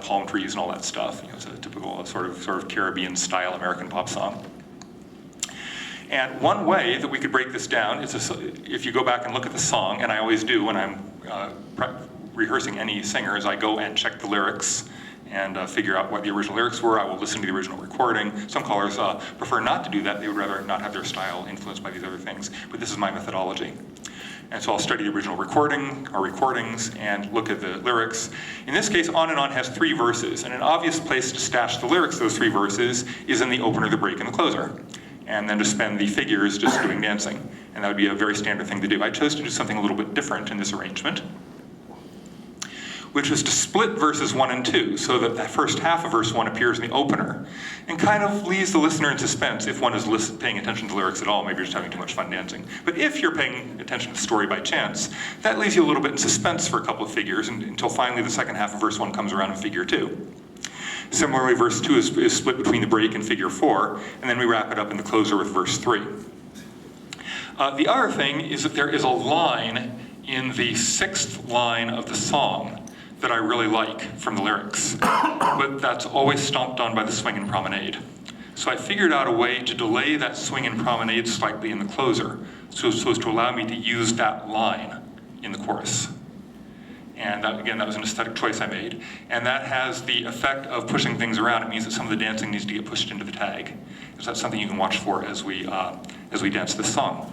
palm trees and all that stuff. You know, it's a typical sort of Caribbean-style American pop song. And one way that we could break this down is if you go back and look at the song, and I always do when I'm rehearsing any singers, I go and check the lyrics and figure out what the original lyrics were. I will listen to the original recording. Some callers prefer not to do that. They would rather not have their style influenced by these other things, but this is my methodology. And so I'll study the original recording or recordings and look at the lyrics. In this case, On and On has 3 verses, and an obvious place to stash the lyrics of those 3 verses is in the opener, the break, and the closer. And then to spend the figures just doing dancing. And that would be a very standard thing to do. I chose to do something a little bit different in this arrangement, which was to split verses 1 and 2, so that that first half of verse 1 appears in the opener, and kind of leaves the listener in suspense if one is paying attention to the lyrics at all. Maybe you're just having too much fun dancing. But if you're paying attention to the story by chance, that leaves you a little bit in suspense for a couple of figures, until finally the second half of verse 1 comes around in figure 2. Similarly, verse 2 is split between the break and figure 4, and then we wrap it up in the closer with verse 3. The other thing is that there is a line in the 6th line of the song that I really like from the lyrics, but that's always stomped on by the swing and promenade. So I figured out a way to delay that swing and promenade slightly in the closer, so as to allow me to use that line in the chorus. And that, again, that was an aesthetic choice I made. And that has the effect of pushing things around. It means that some of the dancing needs to get pushed into the tag. So that's something you can watch for as we dance this song.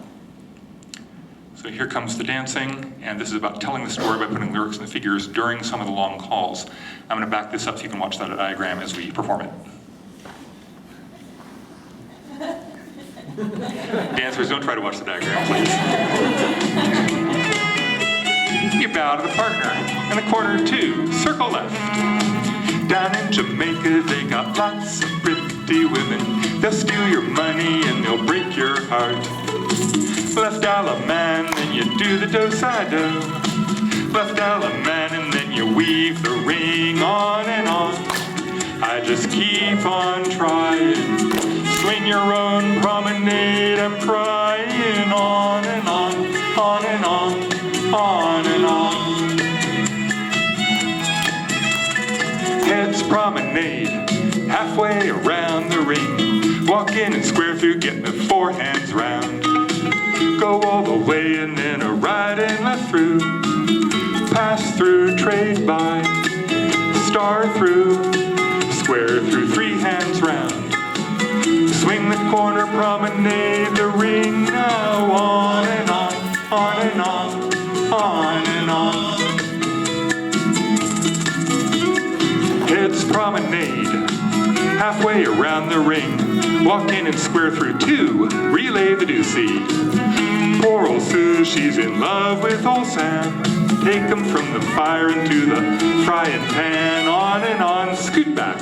So here comes the dancing, and this is about telling the story by putting lyrics in the figures during some of the long calls. I'm going to back this up so you can watch that diagram as we perform it. Dancers, don't try to watch the diagram, please. You bow to the partner, and the corner 2, circle left. Down in Jamaica, they got lots of pretty women. They'll steal your money and they'll break your heart. Left dollar man, then you do the do-si-do. Left dollar man, and then you weave the ring on and on. I just keep on trying. Swing your own promenade, I'm crying on and on, on and on. On and on. Heads promenade, halfway around the ring. Walk in and square through, get the 4 hands round. Go all the way and then a right and left through. Pass through, trade by, star through, square through, 3 hands round. Swing the corner promenade, the ring now on and on, on and on. On and on. Heads promenade, halfway around the ring. Walk in and square through 2, relay the deucey. Poor old Sue, she's in love with old Sam. Take him from the fire into the frying pan. On and on, scoot back.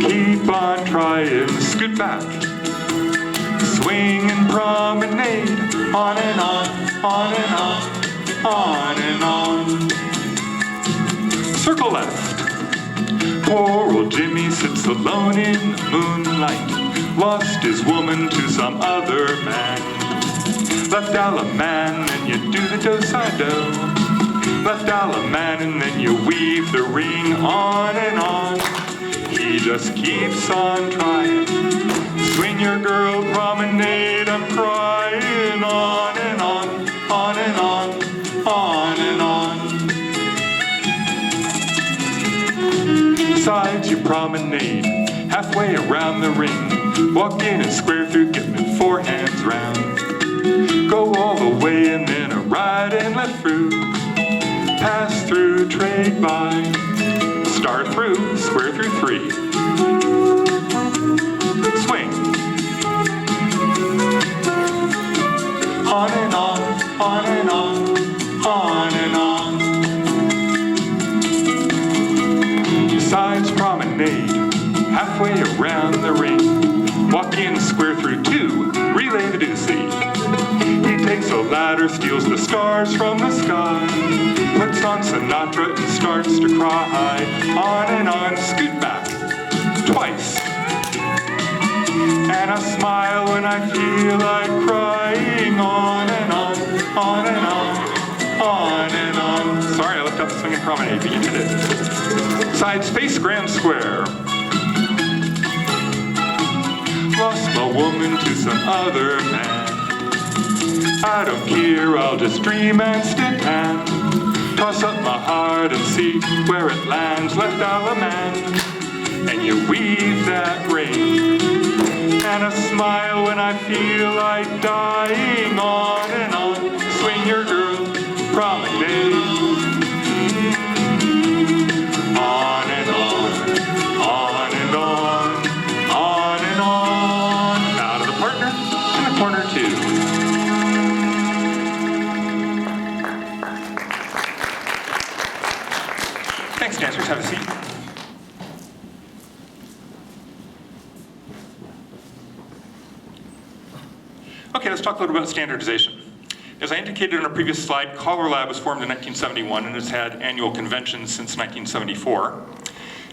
Keep on trying, scoot back. Swing and promenade, on and on, on and on. On and on. Circle left. Poor old Jimmy sits alone in the moonlight, lost his woman to some other man. Left dollar man, then you do the do-si-do. Left dollar man, and then you weave the ring on and on. He just keeps on trying. Swing your girl promenade, I'm crying on and on, on and on. On and on. Sides you promenade, halfway around the ring. Walk in and square through, get the 4 hands round. Go all the way and then a right and left through. Pass through, trade by, star through, square through 3. Swing. On and on, on and on. On and on. Sides promenade, halfway around the ring. Walk in, square through 2, relay the deucey. He takes a ladder, steals the stars from the sky, puts on Sinatra and starts to cry. On and on, scoot back, twice. And I smile when I feel like crying. On and on, on and on. On and on. Sorry, I left out the swing and promenade, but you did it. Side space grand square. Lost a woman to some other man. I don't care, I'll just dream and stick and toss up my heart and see where it lands. Left out a man, and you weave that ring, and a smile when I feel like dying. On and on, swing your girl, promenade. On and on, on and on, on and on. Out of the partner, in the corner too. Thanks, dancers. Have a seat. Okay, let's talk a little bit about standardization. As I indicated in a previous slide, Color Lab was formed in 1971 and has had annual conventions since 1974.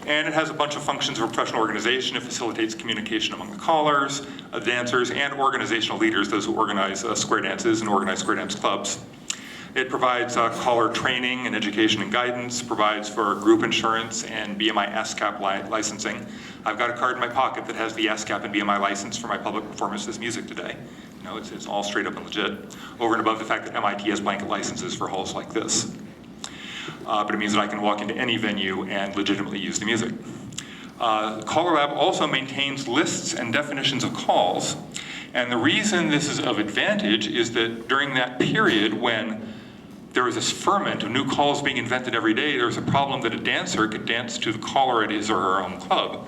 And it has a bunch of functions of a professional organization. It facilitates communication among the callers, dancers, and organizational leaders, those who organize square dances and organize square dance clubs. It provides caller training and education and guidance, provides for group insurance and BMI ASCAP licensing. I've got a card in my pocket that has the ASCAP and BMI license for my public performances music today. You know, it's all straight up and legit, over and above the fact that MIT has blanket licenses for halls like this. But it means that I can walk into any venue and legitimately use the music. Color Lab also maintains lists and definitions of calls. And the reason this is of advantage is that during that period when there was this ferment of new calls being invented every day, there was a problem that a dancer could dance to the caller at his or her own club,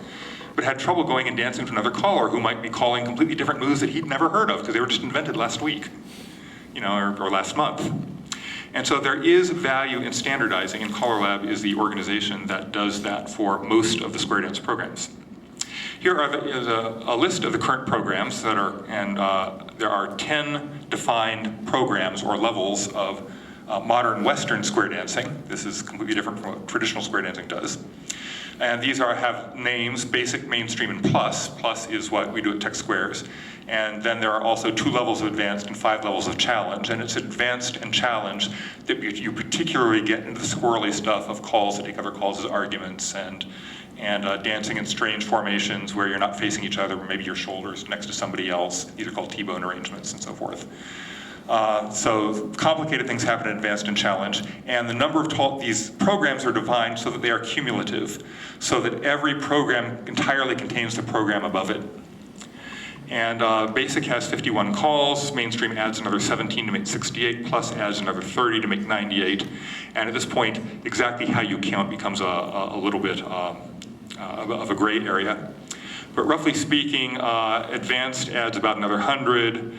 but had trouble going and dancing to another caller who might be calling completely different moves that he'd never heard of because they were just invented last week, you know, or last month. And so there is value in standardizing, and Color Lab is the organization that does that for most of the square dance programs. Here is a list of the current programs that are, and there are 10 defined programs or levels of modern Western square dancing. This is completely different from what traditional square dancing does. And these have names, basic, mainstream, and plus. Plus is what we do at Tech Squares. And then there are also 2 levels of advanced and 5 levels of challenge. And it's advanced and challenge that you particularly get into the squirrely stuff of calls that take other calls as arguments and dancing in strange formations where you're not facing each other, but maybe your shoulders next to somebody else. These are called T-bone arrangements and so forth. So complicated things happen in advanced and challenge, and the number of these programs are defined so that they are cumulative, so that every program entirely contains the program above it. And basic has 51 calls, mainstream adds another 17 to make 68, plus adds another 30 to make 98. And at this point, exactly how you count becomes a little bit of a gray area. But roughly speaking, advanced adds about another 100,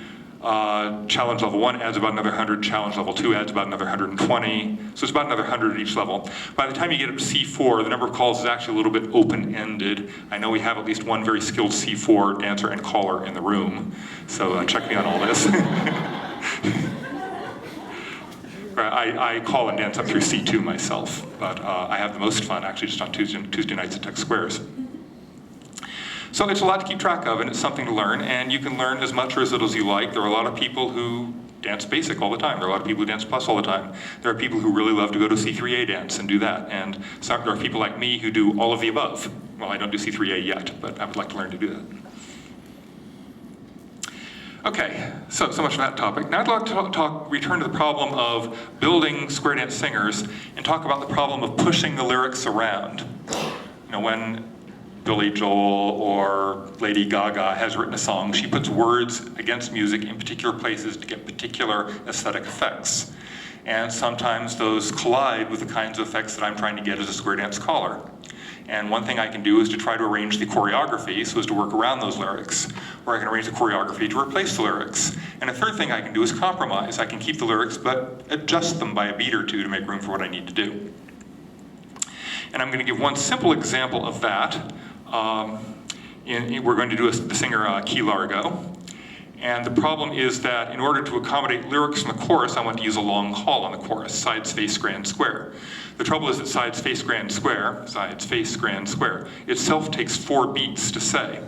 challenge level 1 adds about another 100, challenge level 2 adds about another 120, so it's about another 100 at each level. By the time you get up to C4, the number of calls is actually a little bit open-ended. I know we have at least one very skilled C4 dancer and caller in the room, so check me on all this. I call and dance up through C2 myself, but I have the most fun actually just on Tuesday nights at Tech Squares. So it's a lot to keep track of, and it's something to learn, and you can learn as much or as little as you like. There are a lot of people who dance basic all the time. There are a lot of people who dance plus all the time. There are people who really love to go to C3A dance and do that, and there are people like me who do all of the above. Well, I don't do C3A yet, but I would like to learn to do that. Okay, so much for that topic. Now I'd like to return to the problem of building square dance singers and talk about the problem of pushing the lyrics around. You know, when Billy Joel or Lady Gaga has written a song, she puts words against music in particular places to get particular aesthetic effects. And sometimes those collide with the kinds of effects that I'm trying to get as a square dance caller. And one thing I can do is to try to arrange the choreography so as to work around those lyrics, or I can arrange the choreography to replace the lyrics. And a third thing I can do is compromise. I can keep the lyrics, but adjust them by a beat or two to make room for what I need to do. And I'm going to give one simple example of that. We're going to do the singer Key Largo. And the problem is that in order to accommodate lyrics from the chorus, I want to use a long call on the chorus, sides, face, grand, square. The trouble is that sides, face, grand, square, sides, face, grand, square, itself takes 4 beats to say.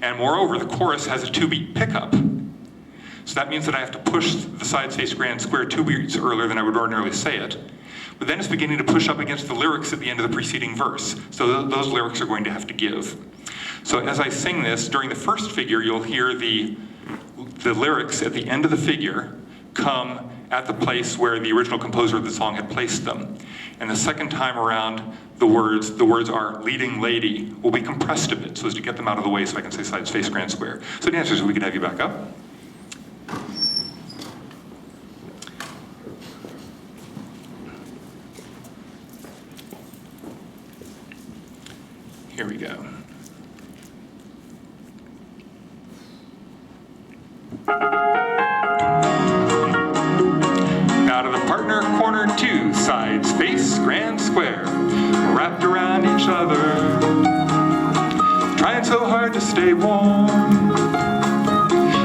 And moreover, the chorus has a 2-beat pickup. So that means that I have to push the sides, face, grand, square 2 beats earlier than I would ordinarily say it. but then it's beginning to push up against the lyrics at the end of the preceding verse. So those lyrics are going to have to give. So as I sing this, during the first figure, you'll hear the lyrics at the end of the figure come at the place where the original composer of the song had placed them. And the second time around, the words are leading lady, will be compressed a bit so as to get them out of the way so I can say sides, face, grand, square. So dancers, we could have you back up. Here we go. Out of the partner, corner two, sides, face, grand, square, wrapped around each other, trying so hard to stay warm.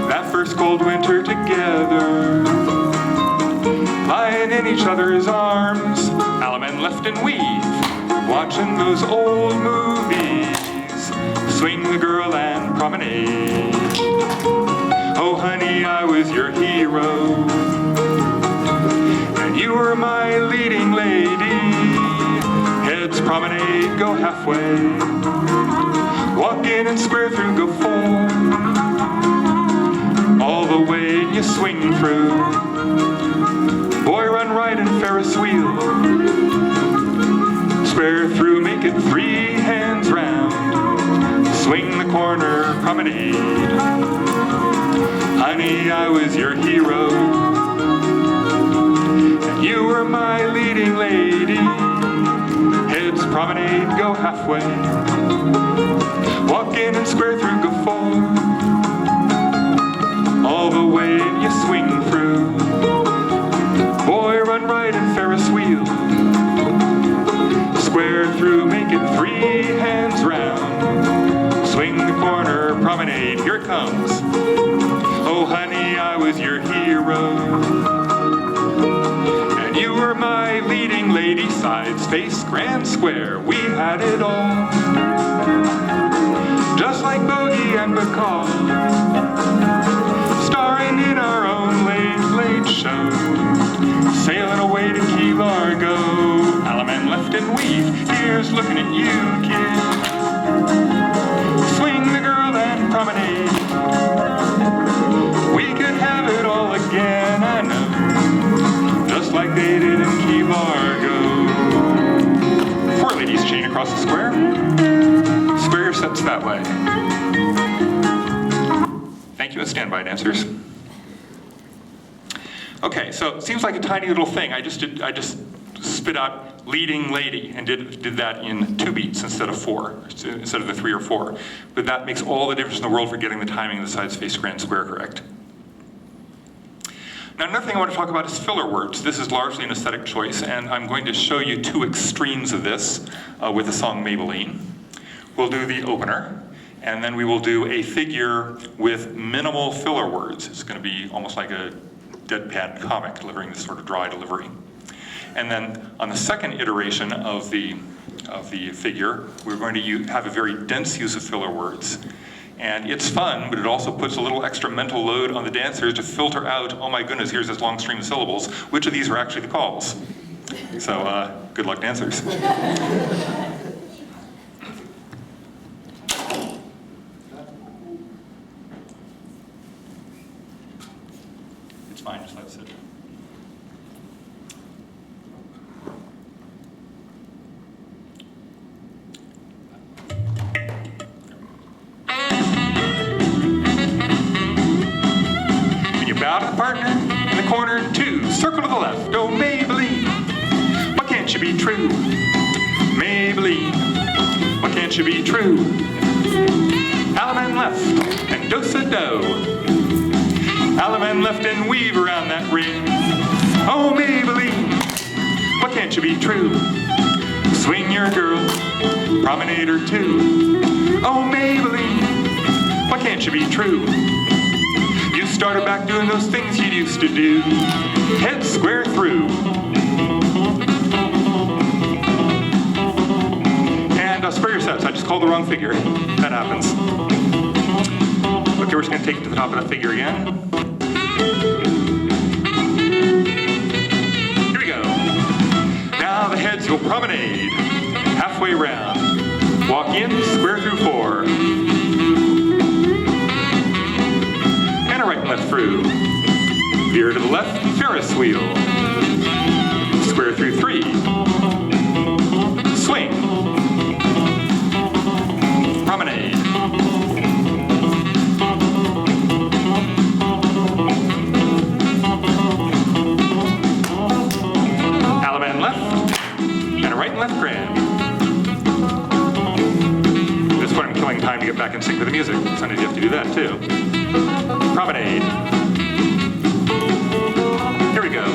That first cold winter together, lying in each other's arms, Alaman left and weave, watching those old movies, Swing the Girl and Promenade. Oh honey, I was your hero, and you were my leading lady. Heads promenade, go halfway, walk in and square through, go four, all the way you swing through. Boy, run right and Ferris wheel, square through, make it 3 hands round, swing the corner, promenade. Honey, I was your hero, and you were my leading lady. Heads promenade, go halfway, walk in and square through, go four, all the way you swing through. Boy, run right and Ferris wheel, square through, make it 3 hands round, swing the corner, promenade. Here it comes. Oh honey, I was your hero, and you were my leading lady. Sides, face, grand, square, we had it all, just like Bogey and Bacall, starring in our own late show, sailing away to Key Largo. Alaman left and weave, here's looking at you, kid. Swing the girl and promenade. We could have it all again, I know, just like they did in Key Largo. 4 ladies chain across the square. Square your steps that way. Thank you, and stand by, dancers. Okay, so it seems like a tiny little thing. I just spit out leading lady and did that in 2 beats instead of 4, instead of the 3 or 4. But that makes all the difference in the world for getting the timing of the sides, face, grand, square correct. Now, another thing I want to talk about is filler words. This is largely an aesthetic choice, and I'm going to show you 2 extremes of this with the song Maybelline. We'll do the opener, and then we will do a figure with minimal filler words. It's going to be almost like a deadpan comic delivering this sort of dry delivery. And then on the second iteration of the figure, we're going to have a very dense use of filler words. And it's fun, but it also puts a little extra mental load on the dancers to filter out, oh my goodness, here's this long stream of syllables. Which of these are actually the calls? So good luck, dancers. It's fine, just let it sit. Bow to the partner, in the corner, 2, circle to the left, oh Maybelline, why can't you be true? Maybelline, why can't you be true? Alaman left, and do-sa-do. Alaman left and weave around that ring, oh Maybelline, why can't you be true? Swing your girl, promenade or 2, oh Maybelline, why can't you be true? Started back doing those things you used to do. Head square through. And square your steps. I just called the wrong figure. That happens. Okay, we're just going to take it to the top of that figure again. Here we go. Now heads, you'll promenade. Halfway round. Walk in, square through 4. And a right and left through. Veer to the left, Ferris wheel. Square through 3. Swing. Promenade. Alaman left, and a right and left grand. This is when I'm killing time to get back in sync with the music. Sometimes you have to do that too. Promenade. Here we go.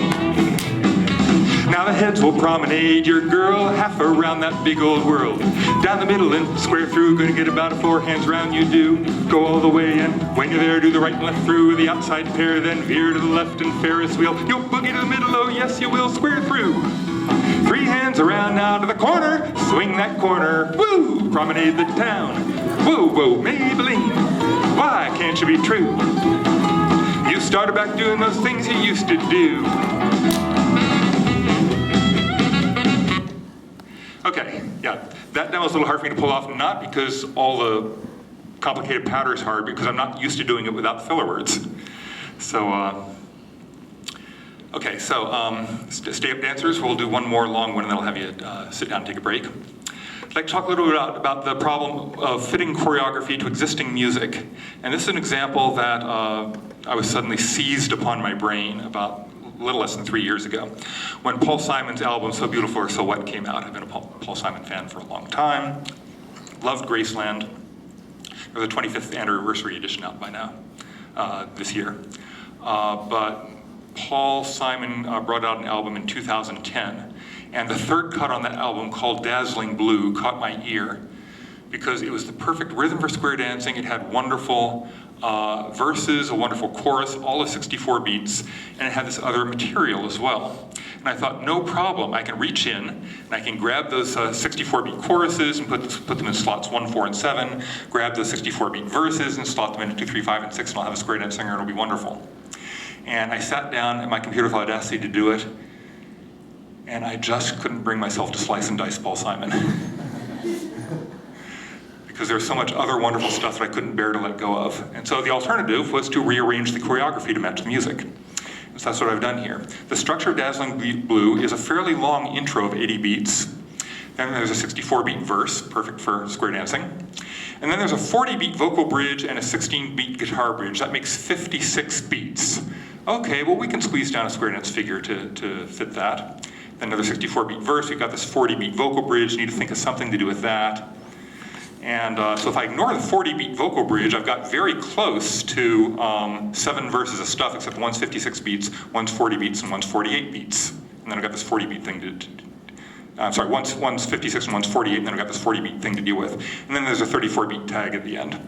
Now the heads will promenade your girl half around that big old world. Down the middle and square through, gonna get about 4 hands round you do. Go all the way in, when you're there, do the right and left through, the outside pair, then veer to the left and Ferris wheel. You'll boogie to the middle, oh yes you will, square through. 3 hands around now to the corner, swing that corner, woo, promenade the town. Whoa, whoa, Maybelline, why can't you be true? You started back doing those things you used to do. Okay, yeah, that demo is a little hard for me to pull off, not because all the complicated patter is hard, because I'm not used to doing it without filler words. So, okay, so stay up dancers, we'll do one more long one and then I'll have you sit down and take a break. I'd like to talk a little bit about the problem of fitting choreography to existing music. And this is an example that I was suddenly seized upon my brain about a little less than 3 years ago, when Paul Simon's album So Beautiful or So What came out. I've been a Paul Simon fan for a long time. Loved Graceland. There's a 25th anniversary edition out by now, this year. But Paul Simon brought out an album in 2010, and the third cut on that album, called Dazzling Blue, caught my ear because it was the perfect rhythm for square dancing. It had wonderful verses, a wonderful chorus, all of 64 beats, and it had this other material as well. And I thought, no problem, I can reach in and I can grab those 64-beat choruses and put them in slots 1, 4, and 7, grab those 64-beat verses and slot them into 2, 3, 5, and 6, and I'll have a square dance singer and it'll be wonderful. And I sat down at my computer with audacity to do it, and I just couldn't bring myself to slice and dice Paul Simon. Because there was so much other wonderful stuff that I couldn't bear to let go of. And so the alternative was to rearrange the choreography to match the music. So that's what I've done here. The structure of Dazzling Blue is a fairly long intro of 80 beats. Then there's a 64-beat verse, perfect for square dancing. And then there's a 40-beat vocal bridge and a 16-beat guitar bridge. That makes 56 beats. Okay, well we can squeeze down a square dance figure to fit that. Then another 64-beat verse, we've got this 40-beat vocal bridge, need to think of something to do with that. And so if I ignore the 40-beat vocal bridge, I've got very close to 7 verses of stuff, except one's 56 beats, one's 40 beats, and one's 48 beats. And then I've got this 40-beat thing one's 56 and one's 48, and then I've got this 40-beat thing to deal with. And then there's a 34-beat tag at the end.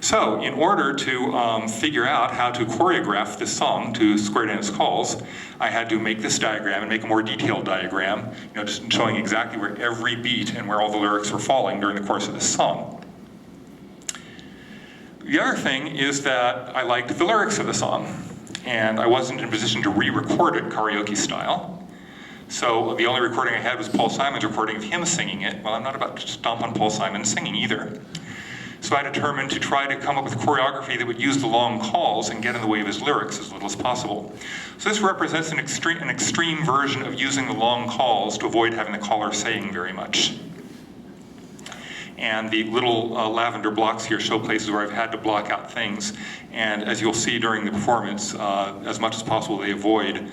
So in order to figure out how to choreograph this song to square dance calls, I had to make this diagram and make a more detailed diagram, just showing exactly where every beat and where all the lyrics were falling during the course of this song. The other thing is that I liked the lyrics of the song, and I wasn't in a position to re-record it karaoke style. So the only recording I had was Paul Simon's recording of him singing it. Well, I'm not about to stomp on Paul Simon singing either. So I determined to try to come up with a choreography that would use the long calls and get in the way of his lyrics as little as possible. So this represents an extreme version of using the long calls to avoid having the caller saying very much. And the little lavender blocks here show places where I've had to block out things. And as you'll see during the performance, as much as possible they avoid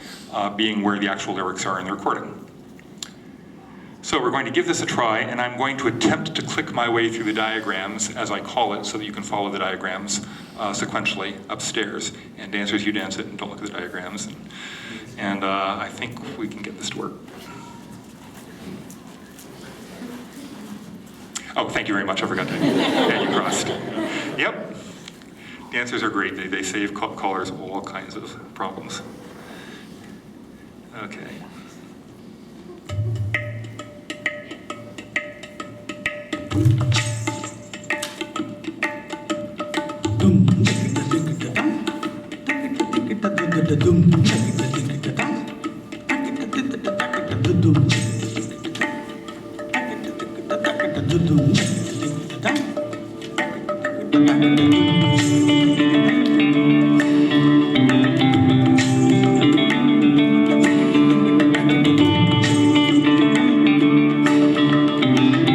being where the actual lyrics are in the recording. So we're going to give this a try, and I'm going to attempt to click my way through the diagrams, as I call it, so that you can follow the diagrams sequentially upstairs. And dancers, you dance it and don't look at the diagrams. And I think we can get this to work. Oh, thank you very much, I forgot to. Yeah, you crossed. Yep. Dancers are great, they save callers all kinds of problems. Okay.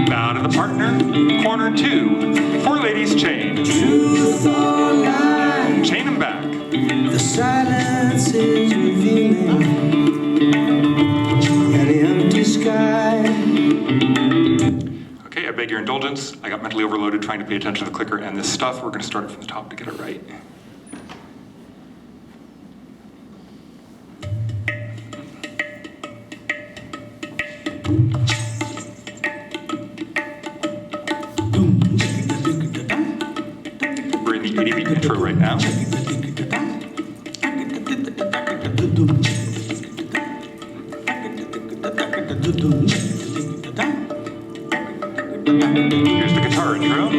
Bow to the partner, corner 2. 4 ladies chain. Truth or lie, Chain them back. the silence is revealing an empty sky. Okay, I beg your indulgence. I got mentally overloaded trying to pay attention to the clicker and this stuff. We're going to start it from the top to get it right. We're in the 80-beat intro right now. Here's the guitar intro.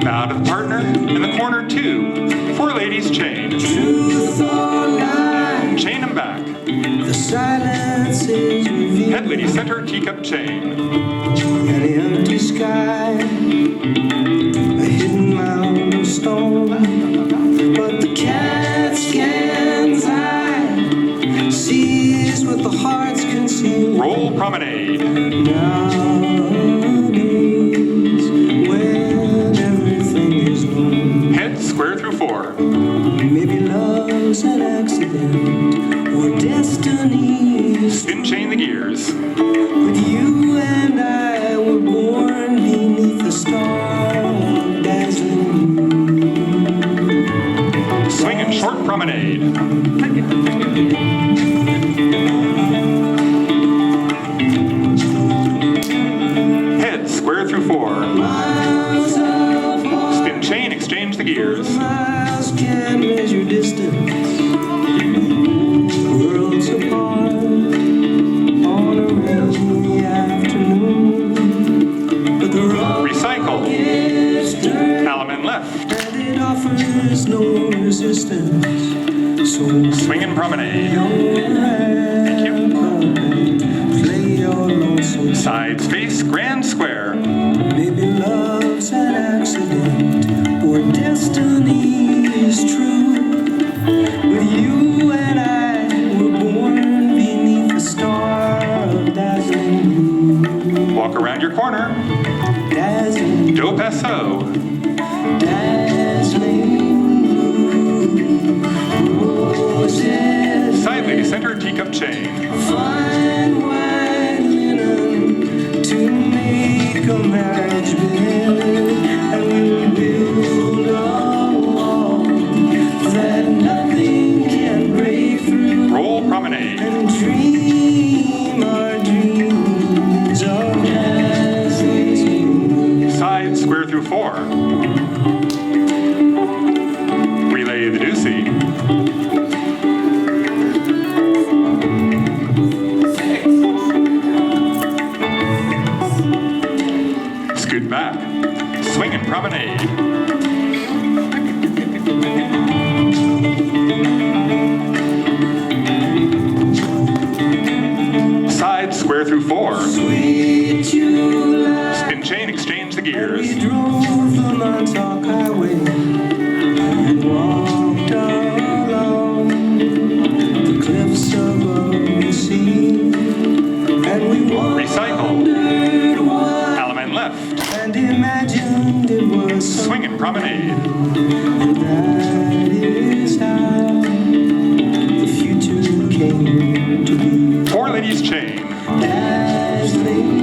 Bow to the partner in the corner 2. 4 ladies chain. Truth or lie, Chain them back. the silence is revealing Head lady center, teacup chain. an empty sky, a hidden milestone. But the cat scan's eye sees what the hearts can see. Roll promenade. Nowadays, when everything is known, Head square through 4. maybe love's an accident or destiny. Spin chain the gears. But you and I were born beneath the star of dazzling. Swing and short promenade. Head square through 4. Miles apart, Spin chain, exchange the gears. miles can measure distance. Worlds apart on a rainy afternoon. But the road Recycle. is dirt Element left. and it offers no resistance. So Swing and promenade. Thank you. Play your lonesome. Side space, grand square. Maybe love's an accident or destiny is true. But you and I were born beneath the star of dazzling. Walk around your corner. Dazzling, Do paso. dazzling roses. Side lady center, teacup chain. Fine white linen to make a marriage bed, and we'll build a wall that nothing can break through, Roll promenade. and dream our dreams of dazzling. Side square through 4. Relay the deucey. Scoot back. Swing and promenade. Side square through 4. Sweet July, Spin chain, exchange the we gears. drove the Montauk Highway and walked along the cliffs above the sea, and we Recycle. wandered wide Element left. and imagined it was so. Swing and promenade. That is how the future came to be. 4 ladies chain. Dazzling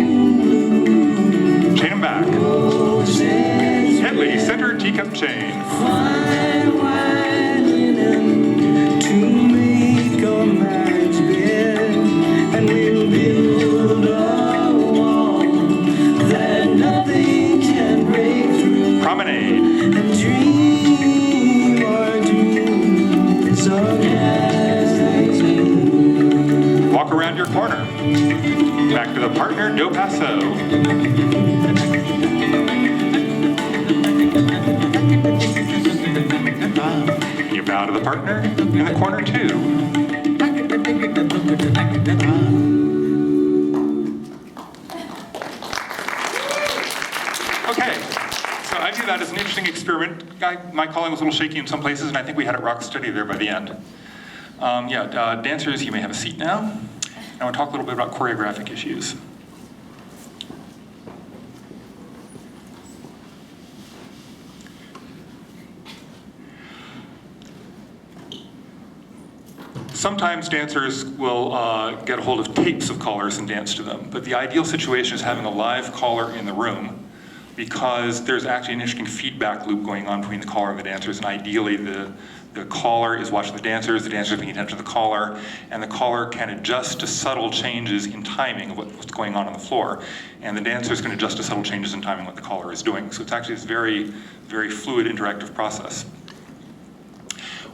Chain them back. roses, Head lady center, teacup chain. fine white linen to make a marriage bed, and we'll build a wall that nothing can break through, Promenade. and dream our dreams of dazzling. Walk around your corner. Back to the partner, do paso. You bow Now to the partner in the corner 2. Okay, so I view that as an interesting experiment. My calling was a little shaky in some places, and I think we had it rock steady there by the end. Dancers, you may have a seat now. I want to talk a little bit about choreographic issues. Sometimes dancers will get a hold of tapes of callers and dance to them, but the ideal situation is having a live caller in the room, because there's actually an interesting feedback loop going on between the caller and the dancers, and ideally the caller is watching the dancers are paying attention to the caller, and the caller can adjust to subtle changes in timing of what's going on the floor, and the dancers can adjust to subtle changes in timing what the caller is doing. So it's actually this very, very fluid, interactive process.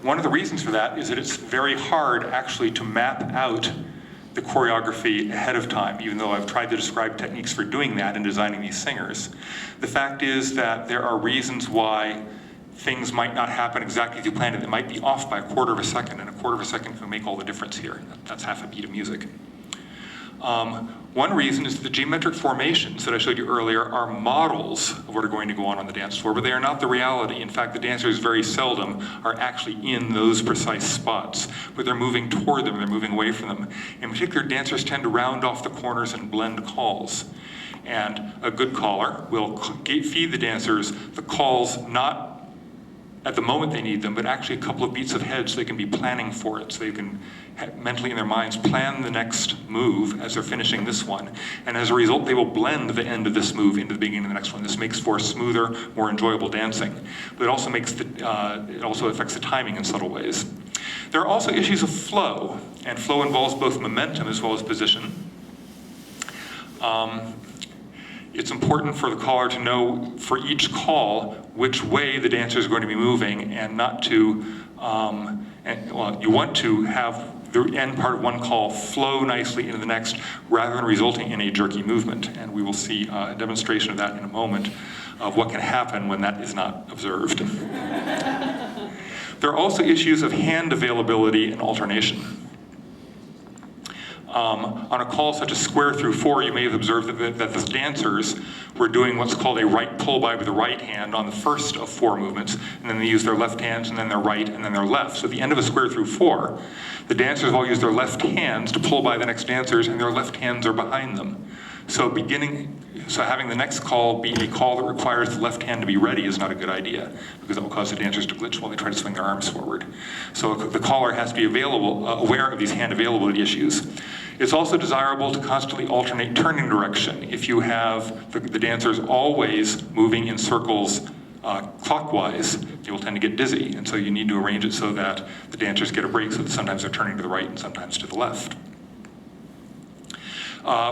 One of the reasons for that is that it's very hard actually to map out the choreography ahead of time, even though I've tried to describe techniques for doing that and designing these singers. The fact is that there are reasons why things might not happen exactly as you planned it. It might be off by a quarter of a second, and a quarter of a second can make all the difference here. That's half a beat of music. One reason is that the geometric formations that I showed you earlier are models of what are going to go on the dance floor, but they are not the reality. In fact, the dancers very seldom are actually in those precise spots, but they're moving toward them, they're moving away from them. In particular, dancers tend to round off the corners and blend calls. And a good caller will feed the dancers the calls not at the moment they need them, but actually a couple of beats ahead so they can be planning for it, so they can mentally in their minds plan the next move as they're finishing this one. And as a result, they will blend the end of this move into the beginning of the next one. This makes for smoother, more enjoyable dancing. But it also it also affects the timing in subtle ways. There are also issues of flow, and flow involves both momentum as well as position. It's important for the caller to know for each call which way the dancer is going to be moving, and not to, you want to have the end part of one call flow nicely into the next rather than resulting in a jerky movement. And we will see a demonstration of that in a moment of what can happen when that is not observed. There are also issues of hand availability and alternation. On a call such as square through 4, you may have observed that the dancers were doing what's called a right pull-by with the right hand on the first of 4 movements, and then they use their left hands, and then their right, and then their left. So at the end of a square through 4, the dancers all use their left hands to pull by the next dancers, and their left hands are behind them. So having the next call be a call that requires the left hand to be ready is not a good idea, because that will cause the dancers to glitch while they try to swing their arms forward. So the caller has to be aware of these hand availability issues. It's also desirable to constantly alternate turning direction. If you have the dancers always moving in circles clockwise, they will tend to get dizzy, and so you need to arrange it so that the dancers get a break, so that sometimes they're turning to the right and sometimes to the left.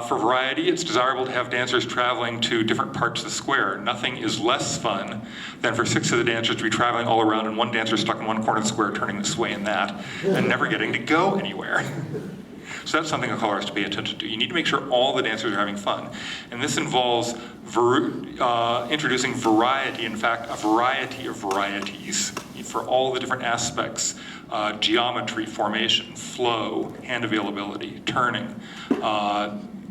For variety, it's desirable to have dancers traveling to different parts of the square. Nothing is less fun than for 6 of the dancers to be traveling all around, and one dancer stuck in one corner of the square turning this way and that, and never getting to go anywhere. So that's something a caller has to pay attention to. You need to make sure all the dancers are having fun. And this involves introducing variety, in fact, a variety of varieties for all the different aspects: geometry, formation, flow, hand availability, turning,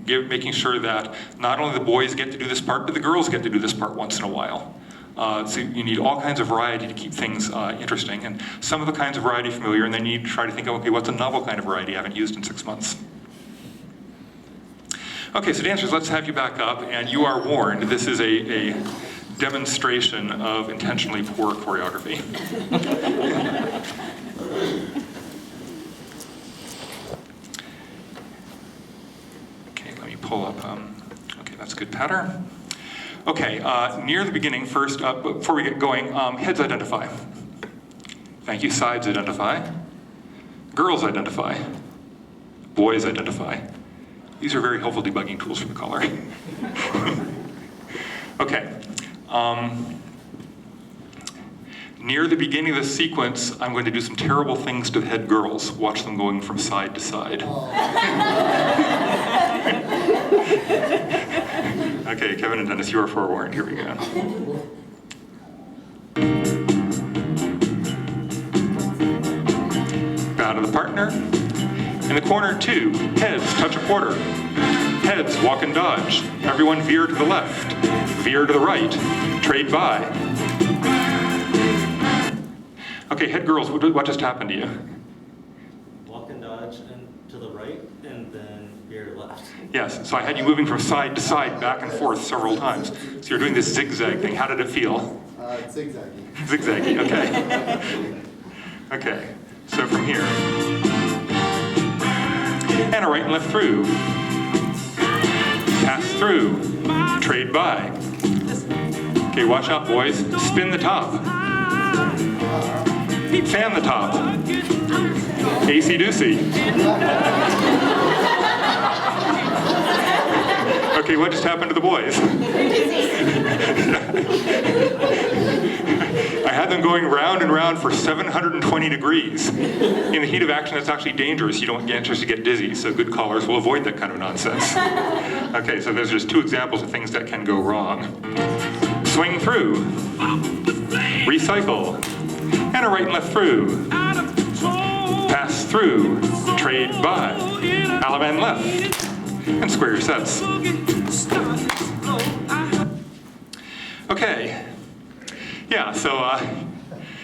making sure that not only the boys get to do this part, but the girls get to do this part once in a while. So you need all kinds of variety to keep things interesting, and some of the kinds of variety familiar, and then you need to try to think of, okay, what's a novel kind of variety I haven't used in 6 months? Okay, so dancers, let's have you back up, and you are warned, this is a demonstration of intentionally poor choreography. Okay, let me pull up, okay, that's a good pattern. Okay, near the beginning first, before we get going, heads identify. Thank you, sides identify. Girls identify. Boys identify. These are very helpful debugging tools for the caller. Okay. Near the beginning of the sequence, I'm going to do some terrible things to the head girls. Watch them going from side to side. Okay, Kevin and Dennis, you are forewarned. Here we go. out of the partner. In the corner, 2, heads touch a quarter. Heads walk and dodge. Everyone veer to the left, veer to the right, trade by. Okay, head girls, what just happened to you? Walk and dodge and to the right, and then veer to left. Yes, so I had you moving from side to side, back and forth several times. So you're doing this zigzag thing. How did it feel? Zigzaggy. Zigzaggy, okay. Okay, so from here. And a right and left through. Pass through. Trade by. Okay, watch out, boys. Spin the top. Fan the top. AC-doocy. Okay, what just happened to the boys? I had them going round and round for 720 degrees. In the heat of action, that's actually dangerous. You don't get anxious to get dizzy, so good callers will avoid that kind of nonsense. Okay, so there's just 2 examples of things that can go wrong. Swing through. Recycle. And a right and left through. Pass through. Trade by. Alaman left. And square your sets. Okay. Yeah, so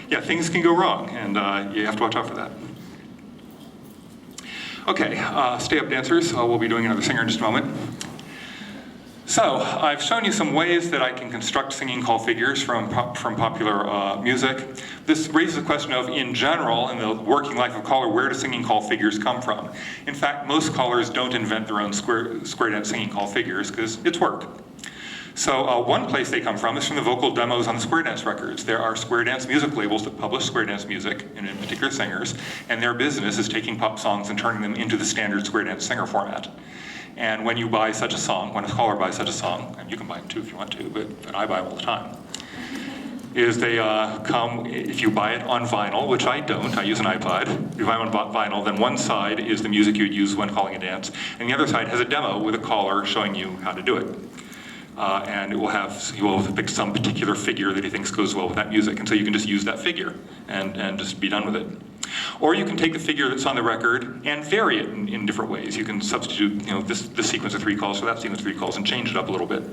yeah, things can go wrong, and you have to watch out for that. Okay, stay up dancers. We'll be doing another singer in just a moment. So I've shown you some ways that I can construct singing call figures from popular music. This raises the question of, in general, in the working life of a caller, where do singing call figures come from? In fact, most callers don't invent their own square dance singing call figures because it's work. So one place they come from is from the vocal demos on the square dance records. There are square dance music labels that publish square dance music, and in particular singers, and their business is taking pop songs and turning them into the standard square dance singer format. And when you buy such a song, when a caller buys such a song, and you can buy them too if you want to, but I buy them all the time, is they come, if you buy it on vinyl, which I don't, I use an iPod. If you buy them on vinyl, then one side is the music you'd use when calling a dance, and the other side has a demo with a caller showing you how to do it. And he will pick some particular figure that he thinks goes well with that music, and so you can just use that figure and just be done with it. Or you can take the figure that's on the record and vary it in different ways. You can substitute, this sequence of 3 calls for that sequence of 3 calls and change it up a little bit.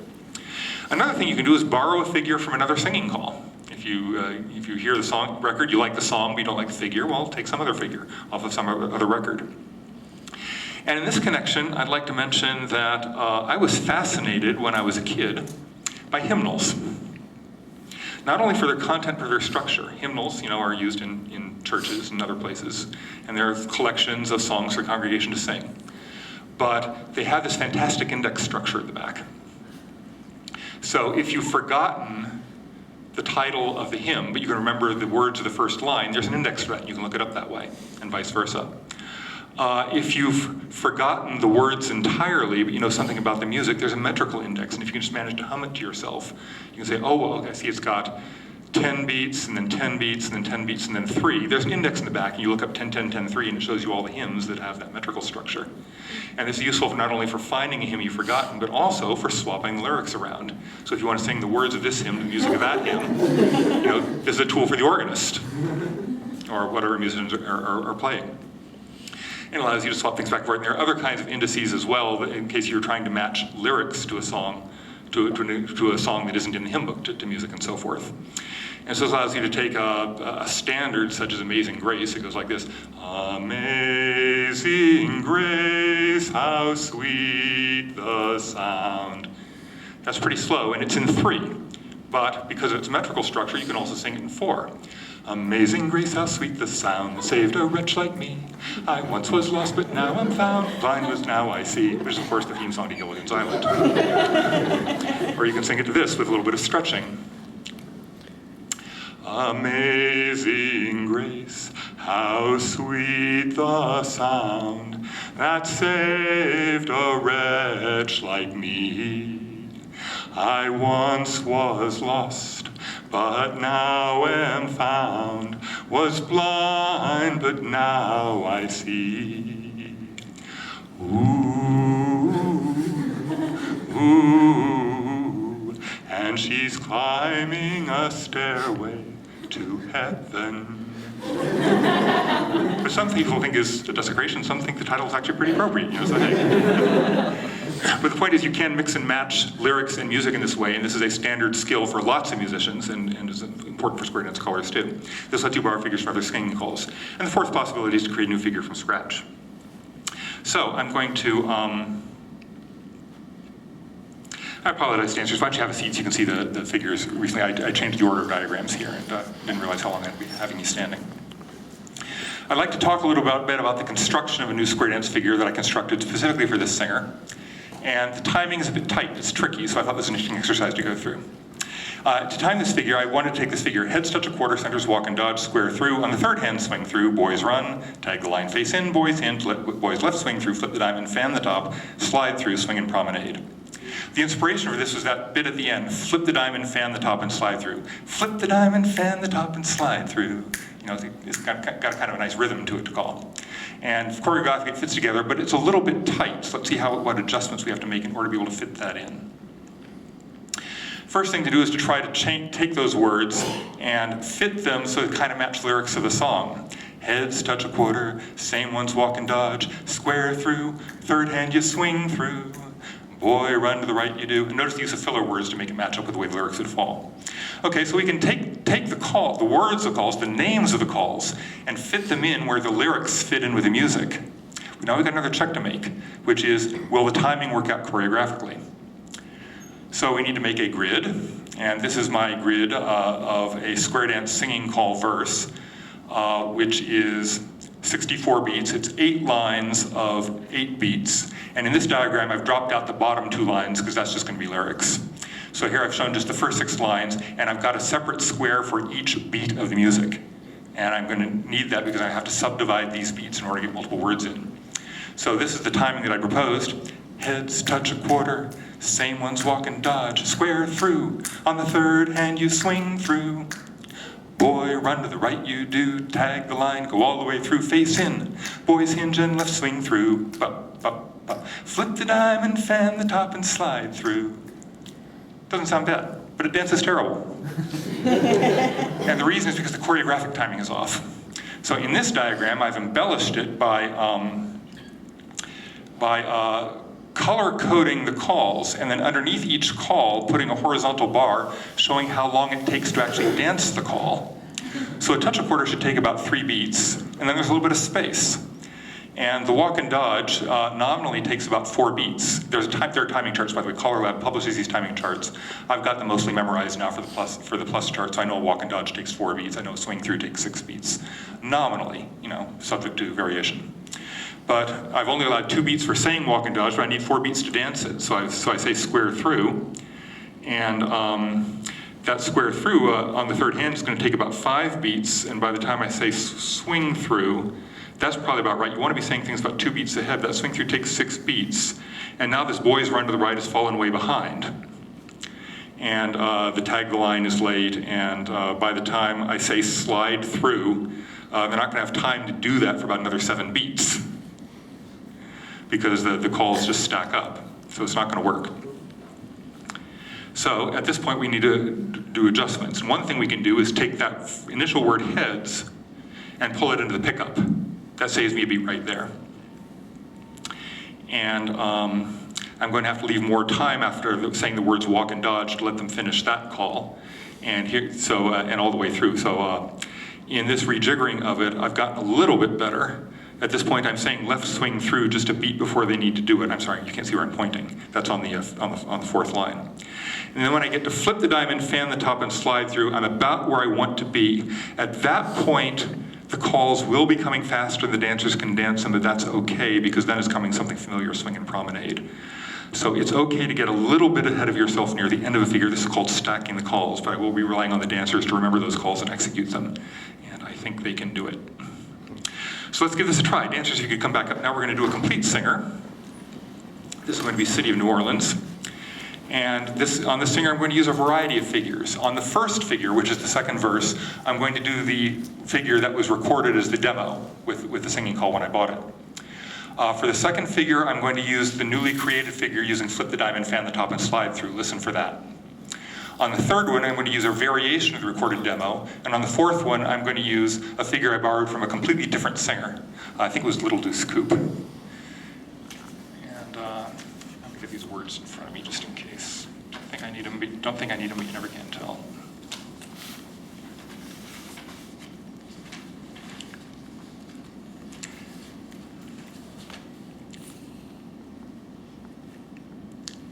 Another thing you can do is borrow a figure from another singing call. If you hear the song record, you like the song, but you don't like the figure, well, take some other figure off of some other record. And in this connection, I'd like to mention that I was fascinated when I was a kid by hymnals. Not only for their content, but their structure. Hymnals, are used in churches and other places, and they're collections of songs for the congregation to sing. But they have this fantastic index structure at the back. So if you've forgotten the title of the hymn, but you can remember the words of the first line, there's an index for that. You can look it up that way, and vice versa. If you've forgotten the words entirely, but you know something about the music, there's a metrical index, and if you can just manage to hum it to yourself, you can say, oh, well, okay, see, it's got 10 beats, and then 10 beats, and then 10 beats, and then 3. There's an index in the back, and you look up 10, 10, 10, 3, and it shows you all the hymns that have that metrical structure. And this is useful not only for finding a hymn you've forgotten, but also for swapping the lyrics around. So if you want to sing the words of this hymn, the music of that hymn, this is a tool for the organist, or whatever musicians are playing. It allows you to swap things back and forth. And there are other kinds of indices as well, in case you're trying to match lyrics to a song, to a song that isn't in the hymn book, to music and so forth. And so it allows you to take a standard such as Amazing Grace. It goes like this: Amazing grace, how sweet the sound. That's pretty slow, and it's in 3. But because of its metrical structure, you can also sing it in 4. Amazing grace, how sweet the sound that saved a wretch like me. I once was lost, but now I'm found. Blind was now I see. Which is, of course, the theme song to Gilligan's Island. Or you can sing it to this with a little bit of stretching. Amazing grace, how sweet the sound that saved a wretch like me. I once was lost, but now am found, was blind, but now I see. Ooh, ooh, and she's climbing a stairway to heaven. Which some people think is a desecration, some think the title is actually pretty appropriate, you know, so hey. But the point is you can mix and match lyrics and music in this way, and this is a standard skill for lots of musicians, and is important for square dance colors too. This lets you borrow figures from other singing calls. And the fourth possibility is to create a new figure from scratch. So I'm going to, I apologize, dancers. Why don't you have a seat so you can see the figures. Recently I changed the order of diagrams here and didn't realize how long I'd be having you standing. I'd like to talk a little bit about the construction of a new square dance figure that I constructed specifically for this singer. And the timing is a bit tight, it's tricky, so I thought this was an interesting exercise to go through. To time this figure, I wanted to take this figure, heads touch a quarter, centers walk and dodge, square through, on the third hand swing through, boys run, tag the line face in, boys hint, boys left swing through, flip the diamond, fan the top, slide through, swing and promenade. The inspiration for this was that bit at the end, flip the diamond, fan the top, and slide through. Flip the diamond, fan the top, and slide through. You know, it's got kind of a nice rhythm to it to call. And choreographically it fits together, but it's a little bit tight, so let's see what adjustments we have to make in order to be able to fit that in. First thing to do is to try to take those words and fit them so they kind of match the lyrics of the song. Heads touch a quarter, same ones walk and dodge, square through, third hand you swing through. Boy, run to the right you do. And notice the use of filler words to make it match up with the way the lyrics would fall. Okay, so we can take the words of the calls, the names of the calls, and fit them in where the lyrics fit in with the music. Now we've got another check to make, which is, will the timing work out choreographically? So we need to make a grid, and this is my grid of a square dance singing call verse, which is 64 beats. It's 8 lines of 8 beats. And in this diagram, I've dropped out the bottom 2 lines because that's just going to be lyrics. So here I've shown just the first 6 lines, and I've got a separate square for each beat of the music. And I'm going to need that because I have to subdivide these beats in order to get multiple words in. So this is the timing that I proposed. Heads touch a quarter, same ones walk and dodge, square through, on the third hand you swing through. Boy, run to the right you do, tag the line, go all the way through, face in. Boys hinge and left swing through, bop, bop, bop. Flip the diamond, fan the top and slide through. Doesn't sound bad, but it dances terrible. And the reason is because the choreographic timing is off. So in this diagram, I've embellished it by color coding the calls, and then underneath each call, putting a horizontal bar showing how long it takes to actually dance the call. So a touch a quarter should take about 3 beats, and then there's a little bit of space. And the walk and dodge nominally takes about 4 beats. There are timing charts, by the way. Color Lab publishes these timing charts. I've got them mostly memorized now for the plus chart, so I know walk and dodge takes 4 beats. I know swing through takes 6 beats. Nominally, you know, subject to variation. But I've only allowed 2 beats for saying walk and dodge, but I need 4 beats to dance it. So I say square through, and that square through on the third hand is going to take about 5 beats, and by the time I say swing through, that's probably about right. You want to be saying things about 2 beats ahead. That swing through takes 6 beats, and now this boy's run to the right has fallen way behind. And the tag the line is late, and by the time I say slide through, they're not going to have time to do that for about another 7 beats. Because the calls just stack up, so it's not going to work. So at this point we need to do adjustments. One thing we can do is take that initial word heads and pull it into the pickup. That saves me a beat right there. And I'm going to have to leave more time after saying the words walk and dodge to let them finish that call, and here, and all the way through. So in this rejiggering of it, I've gotten a little bit better. At this point, I'm saying left swing through just a beat before they need to do it. I'm sorry, you can't see where I'm pointing. That's on the 4th line. And then when I get to flip the diamond, fan the top, and slide through, I'm about where I want to be. At that point, the calls will be coming faster. The dancers can dance them, but that's okay because then is coming something familiar, swing and promenade. So it's okay to get a little bit ahead of yourself near the end of a figure. This is called stacking the calls, but I will be relying on the dancers to remember those calls and execute them. And I think they can do it. So let's give this a try. Dancers, you could come back up. Now we're going to do a complete singer. This is going to be City of New Orleans. And on the singer, I'm going to use a variety of figures. On the first figure, which is the second verse, I'm going to do the figure that was recorded as the demo with the singing call when I bought it. For the second figure, I'm going to use the newly created figure using flip the diamond, fan the top, and slide through. Listen for that. On the third one, I'm going to use a variation of the recorded demo. And on the fourth one, I'm going to use a figure I borrowed from a completely different singer. I think it was Little Deuce Coupe. And I'm going to get these words in front of me just in case. Don't think I need them, but you never can tell.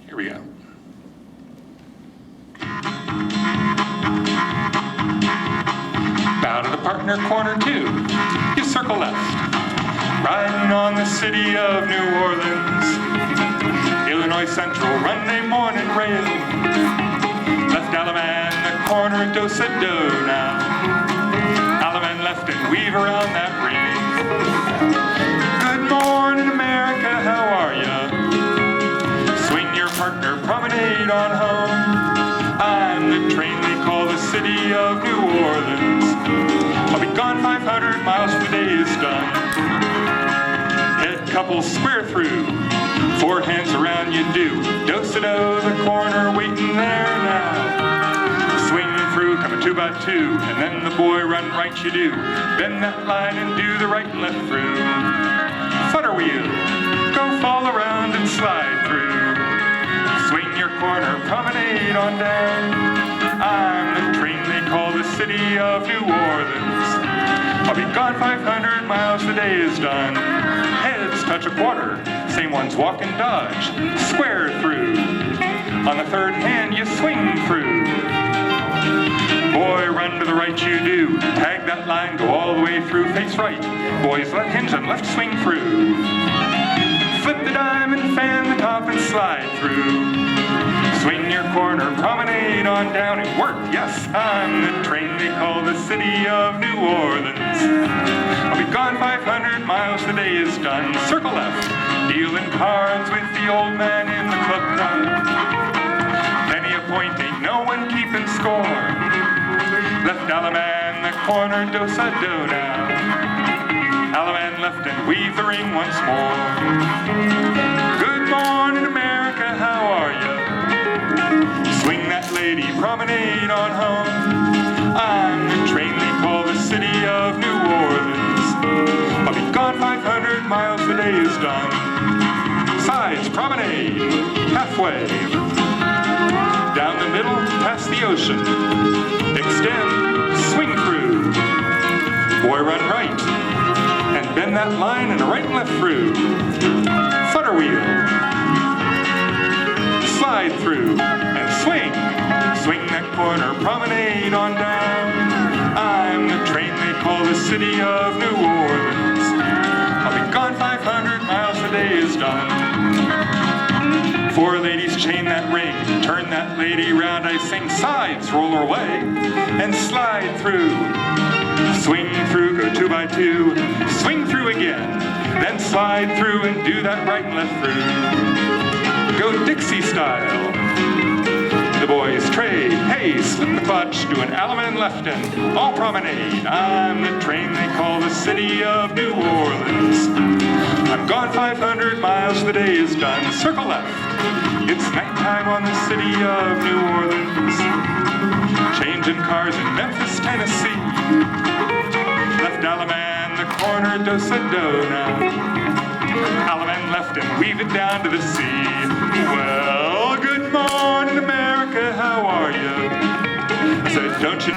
Here we go. Bow to the partner, corner 2. You circle left. Riding on the city of New Orleans. Illinois Central, Monday morning rail. Left Alaman, the corner, do-sa-do now. Alaman left and weave around that ring. Good morning, America, how are ya? Swing your partner, promenade on home. I'm the train they call the city of New Orleans. I'll be gone 500 miles when the day is done. Head couples square through, 4 hands around you do. Do-sa-do, the corner waiting there now. Swing through, come a 2 by 2, and then the boy run right you do. Bend that line and do the right and left through. Flutter wheel, go fall around and slide through. Swing your corner, promenade on down. I'm the train they call the city of New Orleans. I'll be gone 500 miles, the day is done. Heads touch a quarter, same ones walk and dodge. Square through. On the third hand, you swing through. Boy, run to the right you do. Tag that line, go all the way through, face right. Boys, left hinge and left swing through. Flip the diamond, fan the top and slide through. Swing your corner, promenade on down and work. Yes, I'm the train they call the city of New Orleans. I'll be gone 500 miles, the day is done. Circle left, dealing cards with the old man in the club now. Penny a point, ain't no one keeping score. Left Alaman, the corner, do-sa-do now. Alaman left and weave the ring once more. Good morning, America, how are ya? Swing that lady, promenade on home. I'm the train they call the city of New Orleans. I'll be gone 500 miles, the day is done. Sides, promenade, halfway. Down the middle, past the ocean. Extend, swing through. Boy, run right. And bend that line and a right and left through. Flutter wheel. Slide through and swing. Swing that corner, promenade on down. I'm the train they call the city of New Orleans. I'll be gone 500 miles, the day is done. 4 ladies chain that ring, turn that lady round, I sing. Sides, roll her away, and slide through. Swing through, go 2 by 2, swing through again, then slide through and do that right and left through. Go Dixie style. The boys trade, hey, slip the clutch, do an Alaman left end, all promenade. I'm the train they call the city of New Orleans. I'm gone 500 miles, the day is done. Circle left, it's nighttime on the city of New Orleans. Changing cars in Memphis, Tennessee. Left Alaman, the corner, do-sa-do now. Alaman left and weave it down to the sea. Well, good morning, America, how are you? I said, don't you